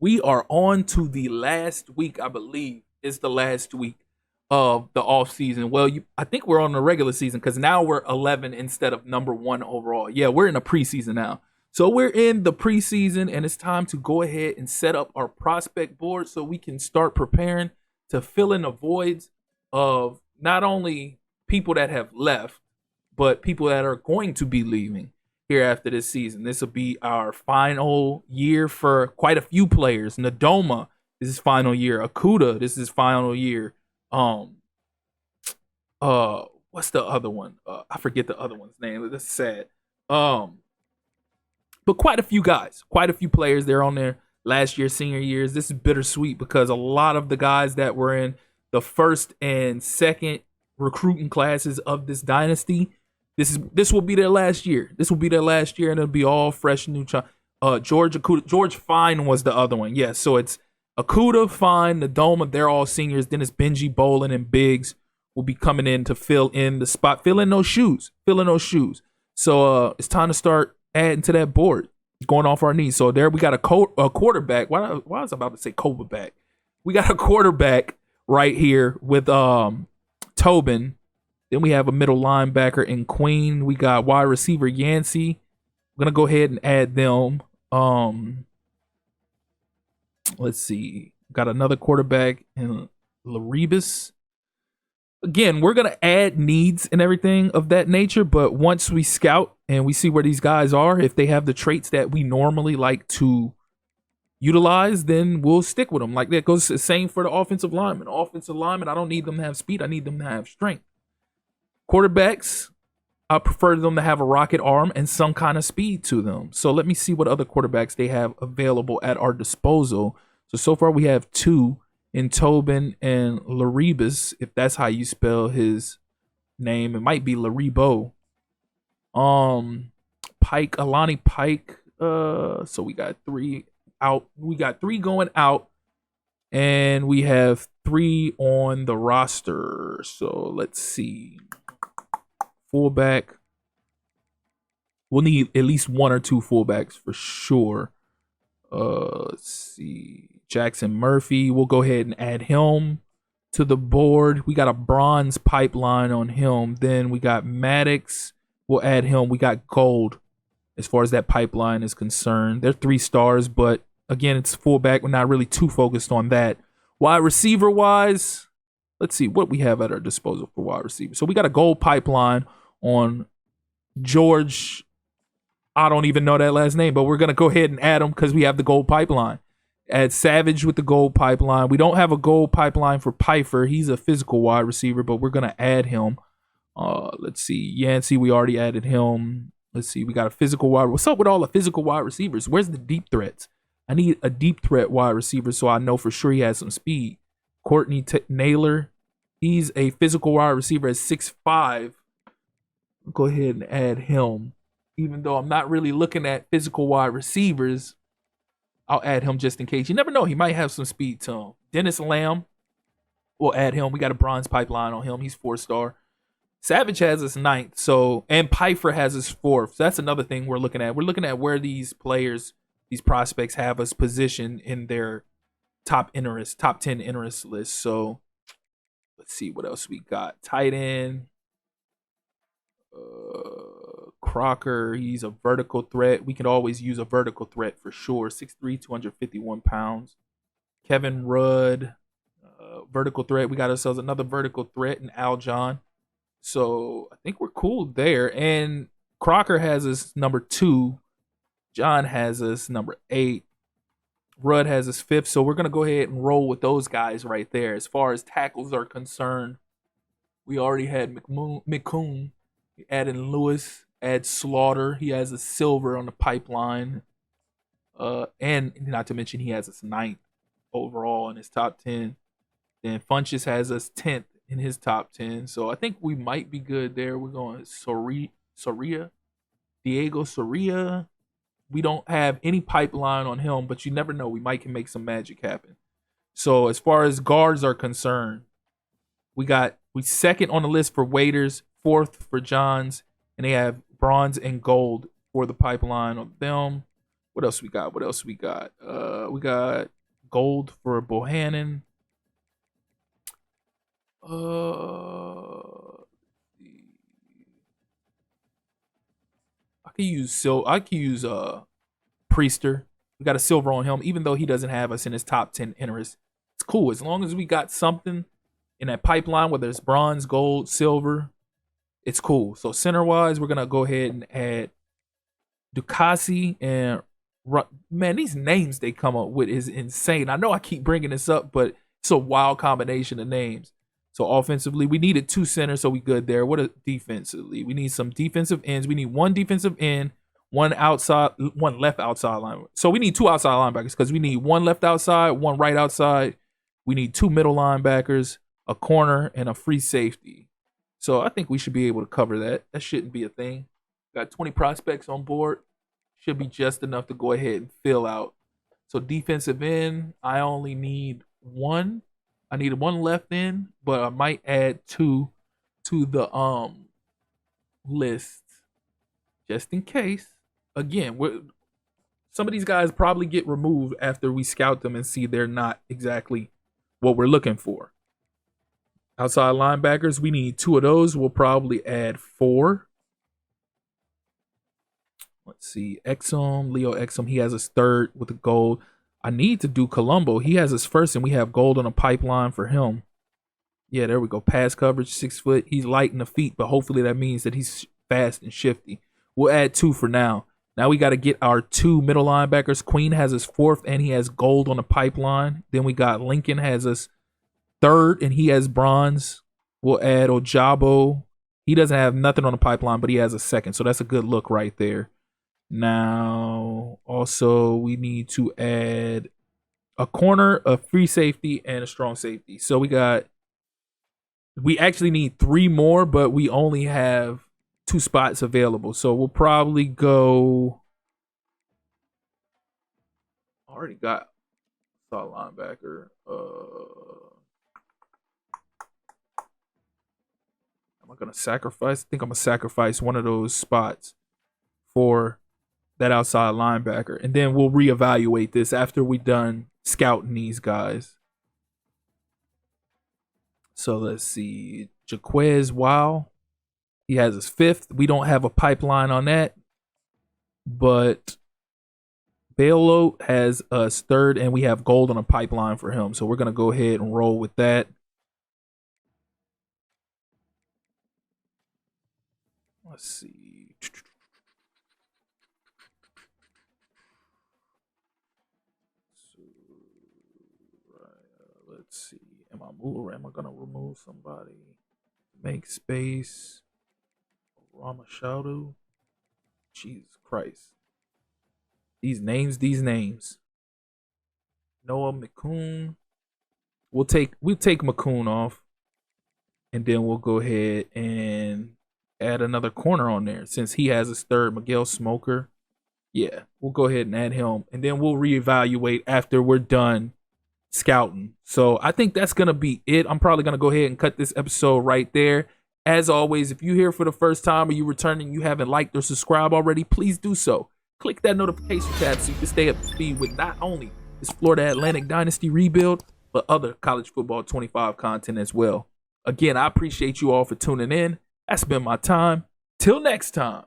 We are on to the last week, I believe. It's the last week of the off season. Well, I think we're on the regular season because now we're 11 instead of number one overall. Yeah, we're in a preseason now. So we're in the preseason, and it's time to go ahead and set up our prospect board so we can start preparing to fill in the voids of not only people that have left, but people that are going to be leaving here after this season. This will be our final year for quite a few players. Nadoma, this is final year. Akuda, this is final year. Um, what's the other one? I forget the other one's name. That's sad. Um, but quite a few guys, quite a few players. They're on their last year, senior years. This is bittersweet because a lot of the guys that were in the first and second recruiting classes of this dynasty, this will be their last year. This will be their last year, and it'll be all fresh and new. George Akuda, George Fine was the other one. Yes, so it's Akuda, Fine, Nadoma. They're all seniors. Then it's Benji, Bolin, and Biggs will be coming in to fill in the spot, fill in those shoes. So it's time to start adding to that board, going off our knees. So there we got a quarterback. Why was I about to say quarterback? We got a quarterback right here with Tobin. Then we have a middle linebacker in Queen. We got wide receiver Yancey. I'm gonna go ahead and add them. Let's see. Got another quarterback in Laribus. Again, we're gonna add needs and everything of that nature, but once we scout and we see where these guys are, if they have the traits that we normally like to utilize, then we'll stick with them. Like that goes the same for the offensive lineman. Offensive lineman, I don't need them to have speed. I need them to have strength. Quarterbacks, I prefer them to have a rocket arm and some kind of speed to them. So let me see what other quarterbacks they have available at our disposal. So far we have two in Tobin and Laribus, if that's how you spell his name. It might be Laribo. Pike, Alani Pike. So we got three out. We got three going out, and we have three on the roster. So let's see. Fullback. We'll need at least one or two fullbacks for sure. Let's see. Jackson Murphy. We'll go ahead and add him to the board. We got a bronze pipeline on him. Then we got Maddox. We'll add him. We got gold as far as that pipeline is concerned. They're 3 stars, but again, it's fullback. We're not really too focused on that. Wide receiver wise, let's see what we have at our disposal for wide receiver. So we got a gold pipeline on George. I don't even know that last name, but we're going to go ahead and add him because we have the gold pipeline. Add Savage with the gold pipeline. We don't have a gold pipeline for Pfeiffer. He's a physical wide receiver, but we're going to add him. Let's see. Yancey, we already added him. Let's see. We got a physical wide. What's up with all the physical wide receivers? Where's the deep threats? I need a deep threat wide receiver so I know for sure he has some speed. Courtney Naylor, he's a physical wide receiver at 6'5". Go ahead and add him. Even though I'm not really looking at physical wide receivers, I'll add him just in case. You never know. He might have some speed to him. Dennis Lamb, we'll add him. We got a bronze pipeline on him. He's 4-star. Savage has his 9th. And Pfeiffer has his 4th. So that's another thing we're looking at. We're looking at where these players, these prospects have us positioned in their top 10 interest list. So let's see what else we got. Tight end. Crocker, he's a vertical threat. We can always use a vertical threat for sure. 6'3", 251 pounds. Kevin Rudd, vertical threat. We got ourselves another vertical threat in Al John. So I think we're cool there. And Crocker has us number 2. John has us number 8. Rudd has us 5th. So we're going to go ahead and roll with those guys right there. As far as tackles are concerned, we already had McCoon. Add in Lewis, add Slaughter. He has a silver on the pipeline. And not to mention he has us 9th overall in his top 10. Then Funches has us 10th in his top 10. So I think we might be good there. We're going Soria. Diego Soria. We don't have any pipeline on him, but you never know. We might can make some magic happen. So as far as guards are concerned, we 2nd on the list for Waiters, 4th for Johns, and they have bronze and gold for the pipeline on them. What else we got? What else we got? We got gold for Bohannon. Uh, I could use Priester. We got a silver on him, even though he doesn't have us in his top 10 interests. It's cool as long as we got something in that pipeline, whether it's bronze, gold, silver. It's cool. So center wise, we're gonna go ahead and add Ducasi and man, these names they come up with is insane. I know I keep bringing this up, but it's a wild combination of names. So offensively, we needed 2 centers, so we good there. What a defensively? We need some defensive ends. We need 1 defensive end, 1 outside, 1 left outside line. So we need 2 outside linebackers because we need 1 left outside, 1 right outside. We need 2 middle linebackers, a corner, and a free safety. So I think we should be able to cover that. That shouldn't be a thing. Got 20 prospects on board. Should be just enough to go ahead and fill out. So defensive end, I only need 1. I need 1 left end, but I might add 2 to the list just in case. Again, some of these guys probably get removed after we scout them and see they're not exactly what we're looking for. Outside linebackers, we need 2 of those. We'll probably add 4. Let's see. Exum, Leo Exum, he has his 3rd with the gold. I need to do Colombo. He has his 1st, and we have gold on a pipeline for him. Yeah, there we go. Pass coverage, 6 foot. He's light in the feet, but hopefully that means that he's fast and shifty. We'll add 2 for now. Now we got to get our 2 middle linebackers. Queen has his 4th, and he has gold on the pipeline. Then we got Lincoln has his 3rd, and he has bronze. We'll add Ojabo. He doesn't have nothing on the pipeline, but he has a 2nd, so that's a good look right there. Now, also, we need to add a corner, a free safety, and a strong safety. So we actually need 3 more, but we only have 2 spots available. So we'll probably go. I already got solid linebacker. Am I gonna sacrifice? I think I'm gonna sacrifice one of those spots for that outside linebacker, and then we'll reevaluate this after we're done scouting these guys. So let's see, Jaquez. Wow, he has his 5th. We don't have a pipeline on that, but Bailout has us 3rd, and we have gold on a pipeline for him. So we're gonna go ahead and roll with that. Let's see. Let's see. Am I gonna remove somebody? Make space. Ramashadu. Jesus Christ. These names. Noah McCoon. We'll take McCoon off. And then we'll go ahead and add another corner on there since he has his 3rd, Miguel Smoker. Yeah, we'll go ahead and add him. And then we'll reevaluate after we're done scouting. So I think that's going to be it. I'm probably going to go ahead and cut this episode right there. As always, if you're here for the first time or you returning, you haven't liked or subscribed already, please do so. Click that notification tab so you can stay up to speed with not only this Florida Atlantic Dynasty rebuild, but other college football 25 content as well. Again, I appreciate you all for tuning in. That's been my time. Till next time.